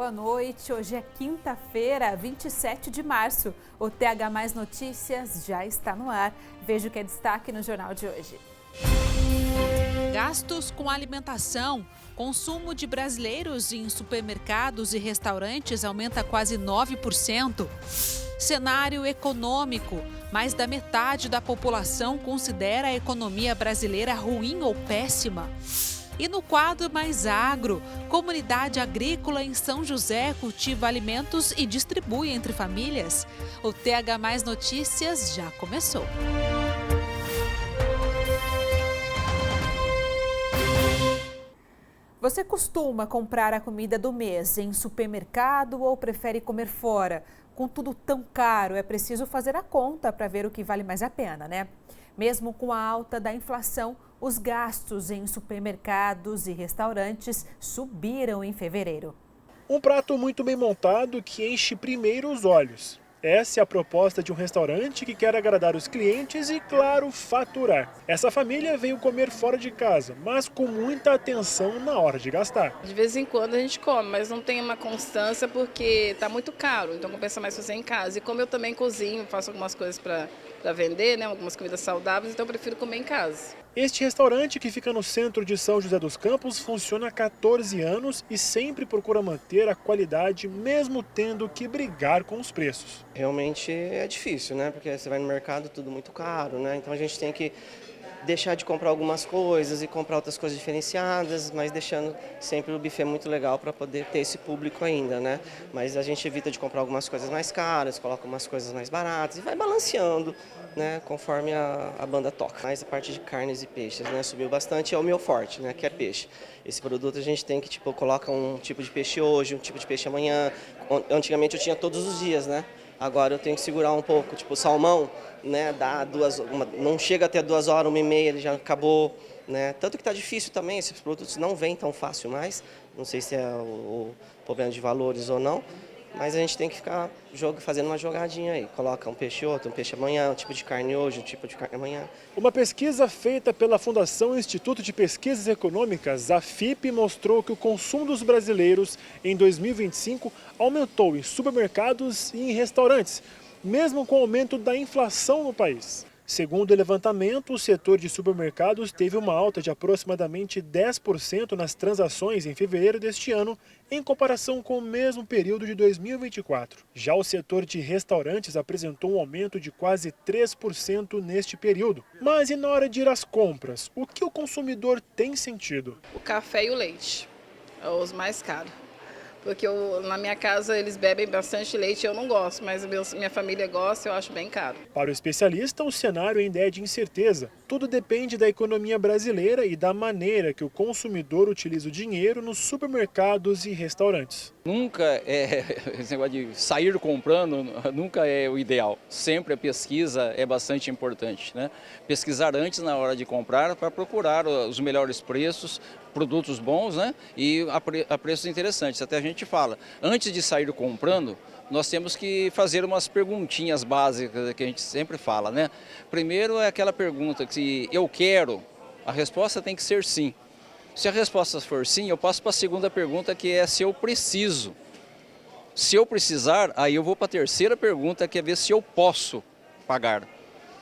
boa noite. Hoje é quinta-feira, 27 de março. O TH Mais Notícias já está no ar. Veja o que é destaque no jornal de hoje. Gastos com alimentação. Consumo de brasileiros em supermercados e restaurantes aumenta quase 9%. Cenário econômico. Mais da metade da população considera a economia brasileira ruim ou péssima. E no quadro Mais Agro, comunidade agrícola em São José cultiva alimentos e distribui entre famílias. O TH Mais Notícias já começou. Você costuma comprar a comida do mês em supermercado ou prefere comer fora? Com tudo tão caro, é preciso fazer a conta para ver o que vale mais a pena, né? Mesmo com a alta da inflação, os gastos em supermercados e restaurantes subiram em fevereiro. Um prato muito bem montado que enche primeiro os olhos. Essa é a proposta de um restaurante que quer agradar os clientes e, claro, faturar. Essa família veio comer fora de casa, mas com muita atenção na hora de gastar. De vez em quando a gente come, mas não tem uma constância porque está muito caro, então compensa mais fazer em casa. E como eu também cozinho, faço algumas coisas para vender, né, algumas comidas saudáveis, então eu prefiro comer em casa. Este restaurante, que fica no centro de São José dos Campos, funciona há 14 anos e sempre procura manter a qualidade, mesmo tendo que brigar com os preços. Realmente é difícil, né? Porque você vai no mercado, tudo muito caro, né? Então a gente tem que deixar de comprar algumas coisas e comprar outras coisas diferenciadas, mas deixando sempre o buffet muito legal para poder ter esse público ainda, né? Mas a gente evita de comprar algumas coisas mais caras, coloca umas coisas mais baratas e vai balanceando, né? Conforme a banda toca. Mas a parte de carnes e peixes, né? Subiu bastante, é o meu forte, né? Que é peixe. Esse produto a gente tem que, coloca um tipo de peixe hoje, um tipo de peixe amanhã. Antigamente eu tinha todos os dias, né? Agora eu tenho que segurar um pouco, salmão, né, não chega até 2 horas, 1h30, ele já acabou, né? Tanto que está difícil também, esses produtos não vêm tão fácil mais, não sei se é o problema de valores ou não, mas a gente tem que ficar fazendo uma jogadinha aí, coloca um peixe outro, um peixe amanhã, um tipo de carne hoje, um tipo de carne amanhã. Uma pesquisa feita pela Fundação Instituto de Pesquisas Econômicas, a FIPE, mostrou que o consumo dos brasileiros em 2025 aumentou em supermercados e em restaurantes, mesmo com o aumento da inflação no país. Segundo o levantamento, o setor de supermercados teve uma alta de aproximadamente 10% nas transações em fevereiro deste ano, em comparação com o mesmo período de 2024. Já o setor de restaurantes apresentou um aumento de quase 3% neste período. Mas e na hora de ir às compras, o que o consumidor tem sentido? O café e o leite, os mais caros. Porque na minha casa eles bebem bastante leite, eu não gosto, mas minha família gosta e eu acho bem caro. Para o especialista, o cenário ainda é de incerteza. Tudo depende da economia brasileira e da maneira que o consumidor utiliza o dinheiro nos supermercados e restaurantes. Nunca esse negócio de sair comprando, nunca é o ideal. Sempre a pesquisa é bastante importante, né? Pesquisar antes na hora de comprar para procurar os melhores preços, produtos bons, né? E a preços interessantes. Até a gente fala, antes de sair comprando, nós temos que fazer umas perguntinhas básicas que a gente sempre fala, né? Primeiro é aquela pergunta que se eu quero, a resposta tem que ser sim. Se a resposta for sim, eu passo para a segunda pergunta, que é se eu preciso. Se eu precisar, aí eu vou para a terceira pergunta, que é ver se eu posso pagar.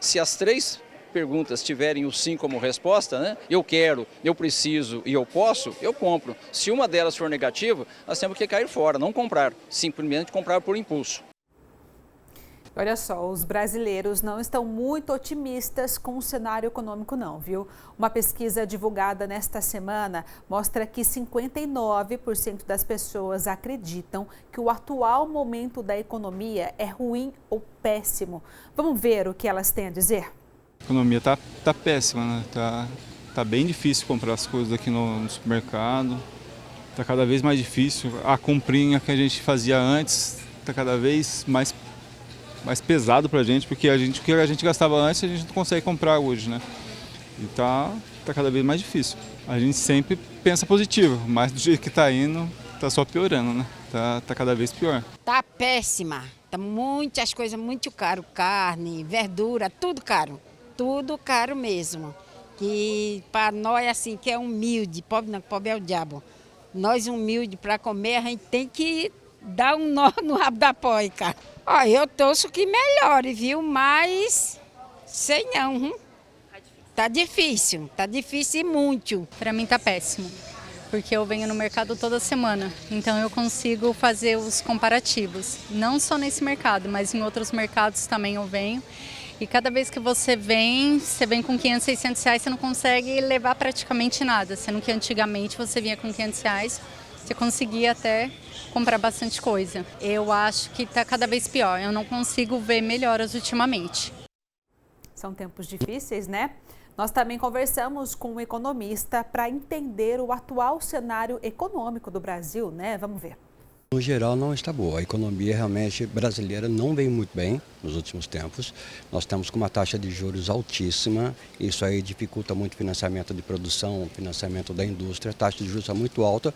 Se as 3 perguntas tiverem o sim como resposta, né? Eu quero, eu preciso e eu posso, eu compro. Se uma delas for negativa, nós temos que cair fora, não comprar, simplesmente comprar por impulso. Olha só, os brasileiros não estão muito otimistas com o cenário econômico não, viu? Uma pesquisa divulgada nesta semana mostra que 59% das pessoas acreditam que o atual momento da economia é ruim ou péssimo. Vamos ver o que elas têm a dizer? A economia tá péssima, né? Tá bem difícil comprar as coisas aqui no supermercado. Tá cada vez mais difícil. A comprinha que a gente fazia antes tá cada vez mais pesado pra gente, porque o que a gente gastava antes a gente não consegue comprar hoje, né? E tá cada vez mais difícil. A gente sempre pensa positivo, mas do jeito que tá indo, tá só piorando, né? Tá cada vez pior. Tá péssima. Tá muitas coisas muito caro, carne, verdura, tudo caro. Tudo caro mesmo. Que para nós, assim, que é humilde, pobre não, pobre é o diabo. Nós humildes para comer, a gente tem que dar um nó no rabo da poica. Ó, eu torço que melhore, viu? Mas sei não. Tá difícil e muito. Para mim tá péssimo, porque eu venho no mercado toda semana, então eu consigo fazer os comparativos. Não só nesse mercado, mas em outros mercados também eu venho. E cada vez que você vem com 500, 600 reais, você não consegue levar praticamente nada. Sendo que antigamente você vinha com 500 reais, você conseguia até comprar bastante coisa. Eu acho que está cada vez pior, eu não consigo ver melhoras ultimamente. São tempos difíceis, né? Nós também conversamos com um economista para entender o atual cenário econômico do Brasil, né? Vamos ver. No geral não está boa, a economia realmente brasileira não vem muito bem nos últimos tempos. Nós estamos com uma taxa de juros altíssima, isso aí dificulta muito o financiamento de produção, o financiamento da indústria, a taxa de juros é muito alta,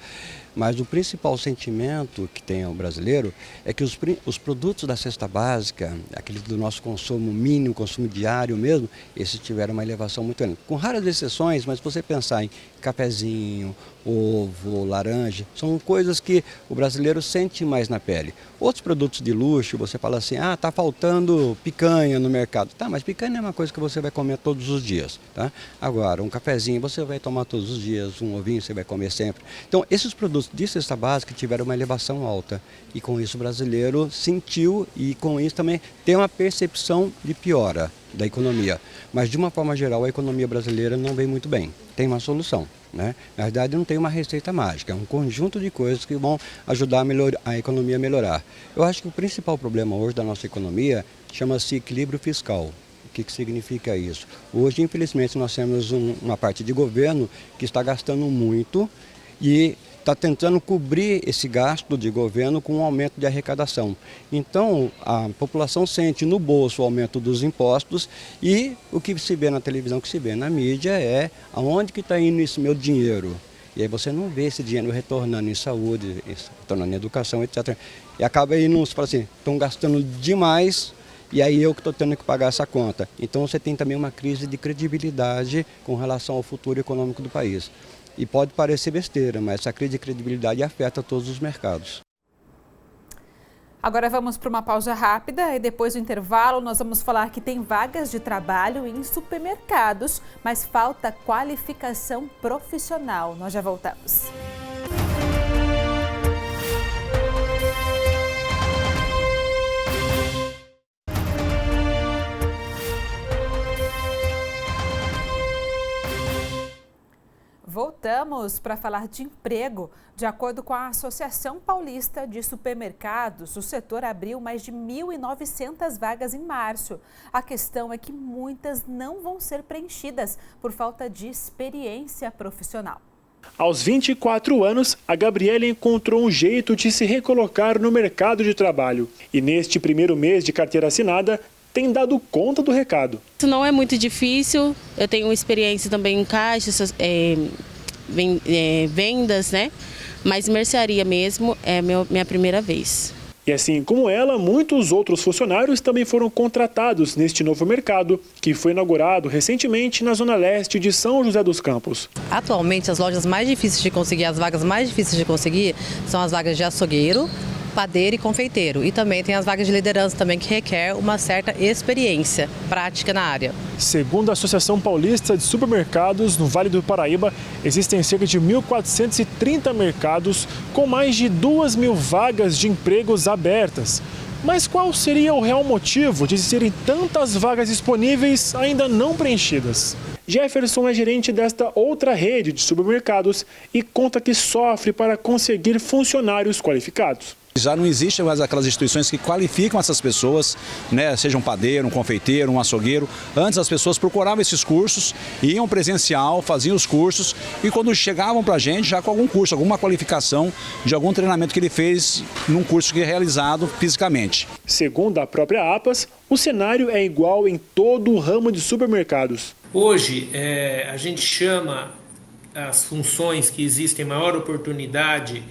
mas o principal sentimento que tem o brasileiro é que os produtos da cesta básica, aqueles do nosso consumo mínimo, consumo diário mesmo, esses tiveram uma elevação muito grande. Com raras exceções, mas se você pensar em cafezinho, ovo, laranja, são coisas que o brasileiro sente mais na pele. Outros produtos de luxo, você fala assim, tá faltando picanha no mercado. Tá, mas picanha é uma coisa que você vai comer todos os dias, tá? Agora, um cafezinho você vai tomar todos os dias, um ovinho você vai comer sempre. Então, esses produtos de cesta básica tiveram uma elevação alta e com isso o brasileiro sentiu e com isso também tem uma percepção de piora da economia. Mas de uma forma geral a economia brasileira não vem muito bem. Tem uma solução, né? Na verdade não tem uma receita mágica, é um conjunto de coisas que vão ajudar a economia a melhorar. Eu acho que o principal problema hoje da nossa economia chama-se equilíbrio fiscal. O que significa isso? Hoje, infelizmente, nós temos uma parte de governo que está gastando muito e está tentando cobrir esse gasto de governo com um aumento de arrecadação. Então, a população sente no bolso o aumento dos impostos e o que se vê na televisão, o que se vê na mídia é aonde que está indo esse meu dinheiro. E aí você não vê esse dinheiro retornando em saúde, retornando em educação, etc. E acaba aí, você fala assim, estão gastando demais e aí eu que estou tendo que pagar essa conta. Então você tem também uma crise de credibilidade com relação ao futuro econômico do país. E pode parecer besteira, mas essa crise de credibilidade afeta todos os mercados. Agora vamos para uma pausa rápida e depois do intervalo nós vamos falar que tem vagas de trabalho em supermercados, mas falta qualificação profissional. Nós já voltamos. Voltamos para falar de emprego. De acordo com a Associação Paulista de Supermercados, o setor abriu mais de 1.900 vagas em março. A questão é que muitas não vão ser preenchidas por falta de experiência profissional. Aos 24 anos, a Gabriela encontrou um jeito de se recolocar no mercado de trabalho. E neste primeiro mês de carteira assinada, tem dado conta do recado. Isso não é muito difícil, eu tenho experiência também em caixa, vendas, né? Mas mercearia mesmo é minha primeira vez. E assim como ela, muitos outros funcionários também foram contratados neste novo mercado, que foi inaugurado recentemente na Zona Leste de São José dos Campos. Atualmente, as lojas mais difíceis de conseguir, as vagas mais difíceis de conseguir, são as vagas de açougueiro, padeiro e confeiteiro. E também tem as vagas de liderança também, que requer uma certa experiência prática na área. Segundo a Associação Paulista de Supermercados, no Vale do Paraíba, existem cerca de 1.430 mercados com mais de 2.000 vagas de empregos abertas. Mas qual seria o real motivo de serem tantas vagas disponíveis ainda não preenchidas? Jefferson é gerente desta outra rede de supermercados e conta que sofre para conseguir funcionários qualificados. Já não existem mais aquelas instituições que qualificam essas pessoas, né? Seja um padeiro, um confeiteiro, um açougueiro. Antes as pessoas procuravam esses cursos, iam presencial, faziam os cursos e quando chegavam para a gente já com algum curso, alguma qualificação de algum treinamento que ele fez num curso que é realizado fisicamente. Segundo a própria APAS, o cenário é igual em todo o ramo de supermercados. Hoje a gente chama as funções que existem maior oportunidade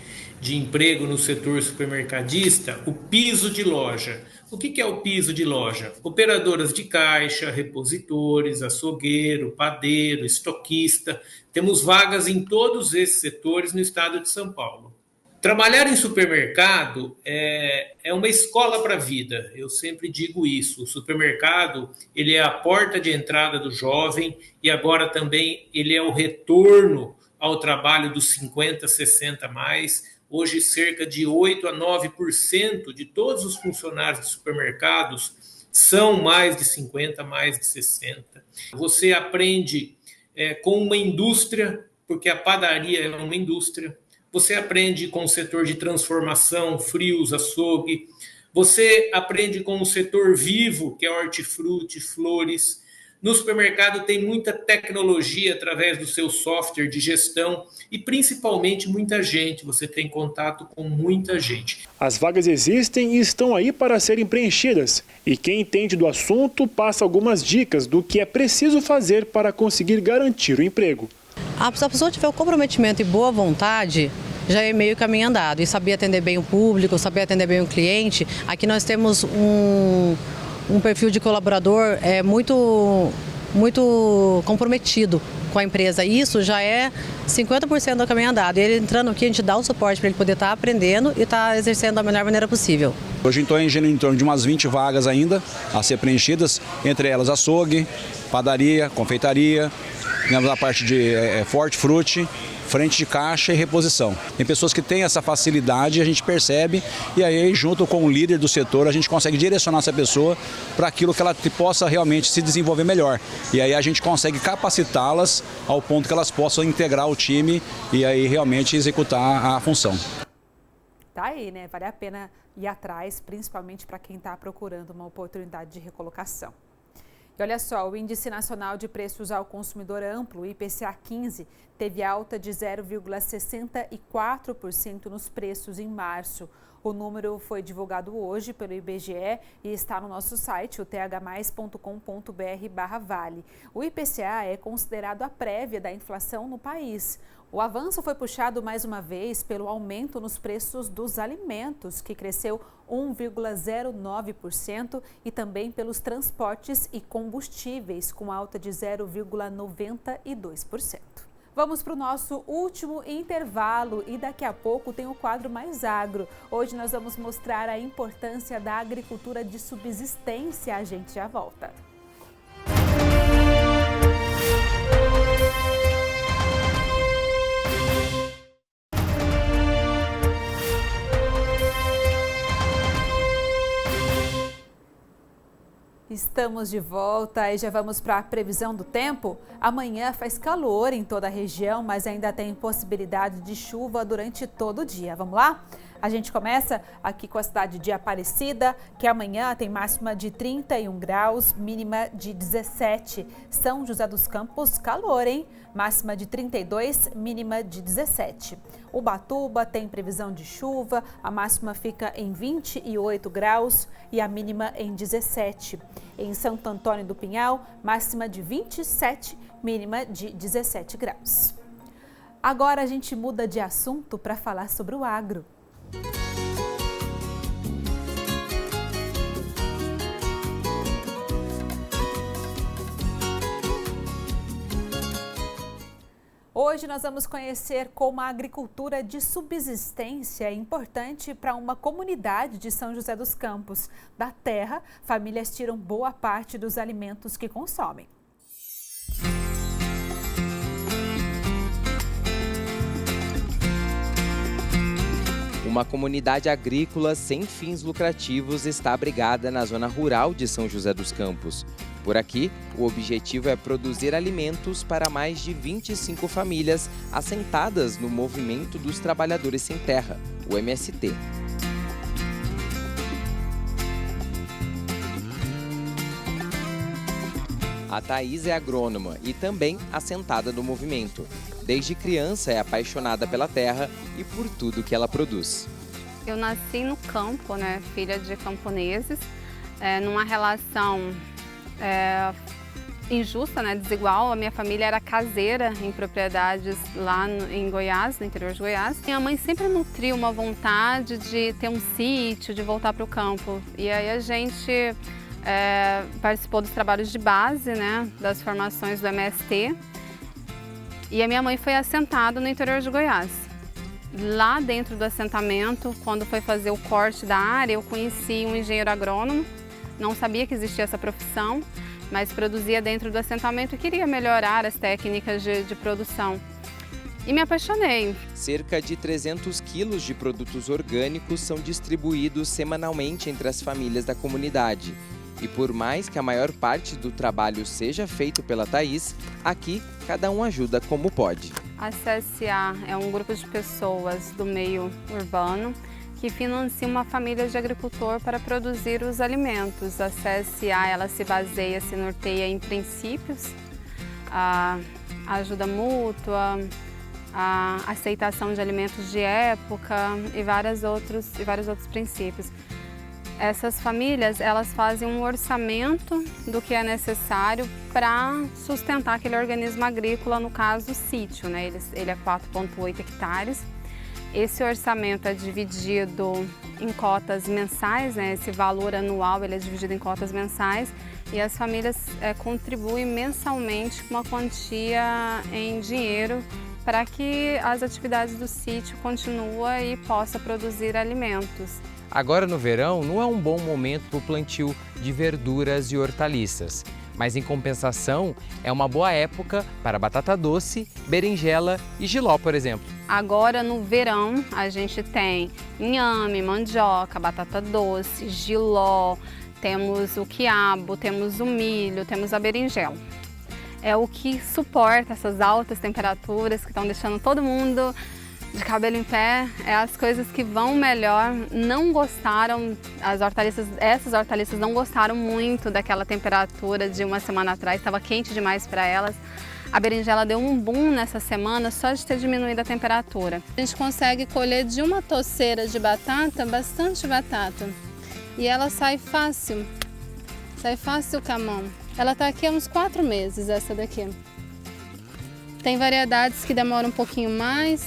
de emprego no setor supermercadista, o piso de loja. O que é o piso de loja? Operadoras de caixa, repositores, açougueiro, padeiro, estoquista. Temos vagas em todos esses setores no estado de São Paulo. Trabalhar em supermercado é uma escola para a vida. Eu sempre digo isso. O supermercado, ele é a porta de entrada do jovem e agora também ele é o retorno ao trabalho dos 50, 60 mais. Hoje, cerca de 8 a 9% de todos os funcionários de supermercados são mais de 50, mais de 60. Você aprende com uma indústria, porque a padaria é uma indústria. Você aprende com o setor de transformação, frios, açougue. Você aprende com o setor vivo, que é hortifruti, flores. No supermercado tem muita tecnologia através do seu software de gestão e principalmente muita gente. Você tem contato com muita gente. As vagas existem e estão aí para serem preenchidas. E quem entende do assunto passa algumas dicas do que é preciso fazer para conseguir garantir o emprego. Se a pessoa tiver o comprometimento e boa vontade, já é meio caminho andado. E saber atender bem o público, saber atender bem o cliente. Aqui nós temos um perfil de colaborador muito comprometido com a empresa. Isso já é 50% do caminho andado. Ele entrando aqui, a gente dá o suporte para ele poder estar aprendendo e estar exercendo da melhor maneira possível. Hoje estou em torno de umas 20 vagas ainda a ser preenchidas, entre elas açougue, padaria, confeitaria, temos a parte de hortifruti, frente de caixa e reposição. Tem pessoas que têm essa facilidade, a gente percebe, e aí junto com o líder do setor a gente consegue direcionar essa pessoa para aquilo que ela possa realmente se desenvolver melhor. E aí a gente consegue capacitá-las ao ponto que elas possam integrar o time e aí realmente executar a função. Tá aí, né? Vale a pena ir atrás, principalmente para quem está procurando uma oportunidade de recolocação. E olha só, o Índice Nacional de Preços ao Consumidor Amplo, IPCA 15, teve alta de 0,64% nos preços em março. O número foi divulgado hoje pelo IBGE e está no nosso site, o thmais.com.br/vale. O IPCA é considerado a prévia da inflação no país. O avanço foi puxado mais uma vez pelo aumento nos preços dos alimentos, que cresceu 1,09%, e também pelos transportes e combustíveis, com alta de 0,92%. Vamos para o nosso último intervalo e daqui a pouco tem o quadro Mais Agro. Hoje nós vamos mostrar a importância da agricultura de subsistência. A gente já volta. Estamos de volta e já vamos para a previsão do tempo. Amanhã faz calor em toda a região, mas ainda tem possibilidade de chuva durante todo o dia. Vamos lá? A gente começa aqui com a cidade de Aparecida, que amanhã tem máxima de 31 graus, mínima de 17. São José dos Campos, calor, hein? Máxima de 32, mínima de 17. Ubatuba tem previsão de chuva, a máxima fica em 28 graus e a mínima em 17. Em Santo Antônio do Pinhal, máxima de 27, mínima de 17 graus. Agora a gente muda de assunto para falar sobre o agro. Hoje nós vamos conhecer como a agricultura de subsistência é importante para uma comunidade de São José dos Campos. Da terra, famílias tiram boa parte dos alimentos que consomem. Uma comunidade agrícola sem fins lucrativos está abrigada na zona rural de São José dos Campos. Por aqui, o objetivo é produzir alimentos para mais de 25 famílias assentadas no Movimento dos Trabalhadores Sem Terra, o MST. A Thaís é agrônoma e também assentada no movimento. Desde criança é apaixonada pela terra e por tudo que ela produz. Eu nasci no campo, né, filha de camponeses, numa relação injusta, né, desigual. A minha família era caseira em propriedades lá em Goiás, no interior de Goiás. Minha mãe sempre nutriu uma vontade de ter um sítio, de voltar para o campo. E aí a gente participou dos trabalhos de base, né, das formações do MST. E a minha mãe foi assentada no interior de Goiás. Lá dentro do assentamento, quando foi fazer o corte da área, eu conheci um engenheiro agrônomo. Não sabia que existia essa profissão, mas produzia dentro do assentamento e queria melhorar as técnicas de produção. E me apaixonei. Cerca de 300 quilos de produtos orgânicos são distribuídos semanalmente entre as famílias da comunidade. E por mais que a maior parte do trabalho seja feito pela Thaís, aqui cada um ajuda como pode. A CSA é um grupo de pessoas do meio urbano que financia uma família de agricultor para produzir os alimentos. A CSA ela se norteia em princípios, a ajuda mútua, a aceitação de alimentos de época e vários outros princípios. Essas famílias elas fazem um orçamento do que é necessário para sustentar aquele organismo agrícola, no caso o sítio, né? Ele é 4,8 hectares. Esse orçamento é dividido em cotas mensais, né? Esse valor anual ele é dividido em cotas mensais e as famílias contribuem mensalmente com uma quantia em dinheiro para que as atividades do sítio continuem e possa produzir alimentos. Agora no verão não é um bom momento para o plantio de verduras e hortaliças, mas em compensação é uma boa época para batata doce, berinjela e jiló, por exemplo. Agora no verão a gente tem inhame, mandioca, batata doce, jiló, temos o quiabo, temos o milho, temos a berinjela. É o que suporta essas altas temperaturas que estão deixando todo mundo de cabelo em pé, é as coisas que vão melhor. Não gostaram, essas hortaliças não gostaram muito daquela temperatura de uma semana atrás, estava quente demais para elas. A berinjela deu um boom nessa semana só de ter diminuído a temperatura. A gente consegue colher de uma toceira de batata, bastante batata. E ela sai fácil com a mão. Ela está aqui há uns 4 meses, essa daqui. Tem variedades que demoram um pouquinho mais,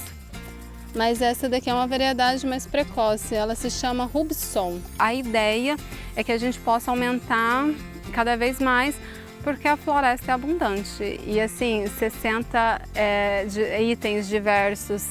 mas essa daqui é uma variedade mais precoce, ela se chama Rubson. A ideia é que a gente possa aumentar cada vez mais, porque a floresta é abundante. E assim, 60 itens diversos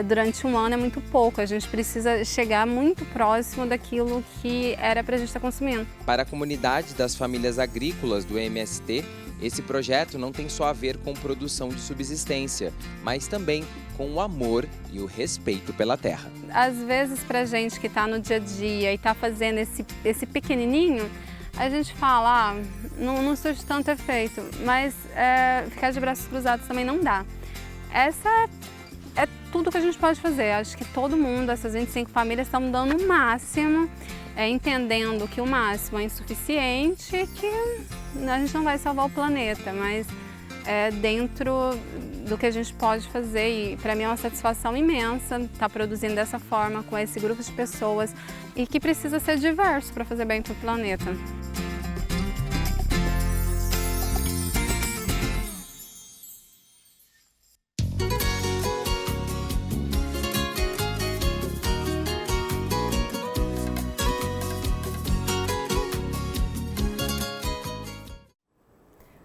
durante um ano é muito pouco. A gente precisa chegar muito próximo daquilo que era para a gente estar consumindo. Para a comunidade das famílias agrícolas do MST, esse projeto não tem só a ver com produção de subsistência, mas também com o amor e o respeito pela terra. Às vezes, para a gente que está no dia a dia e está fazendo esse pequenininho, a gente fala, não surge tanto efeito, mas ficar de braços cruzados também não dá. Essa é tudo que a gente pode fazer. Acho que todo mundo, essas 25 famílias, estão dando o máximo, entendendo que o máximo é insuficiente e que a gente não vai salvar o planeta, mas dentro do que a gente pode fazer. E para mim é uma satisfação imensa estar produzindo dessa forma, com esse grupo de pessoas, e que precisa ser diverso para fazer bem para o planeta.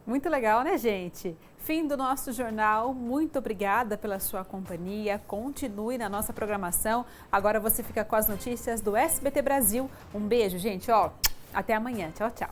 Muito legal, né, gente? Fim do nosso jornal. Muito obrigada pela sua companhia. Continue na nossa programação. Agora você fica com as notícias do SBT Brasil. Um beijo, gente. Até amanhã. Tchau, tchau.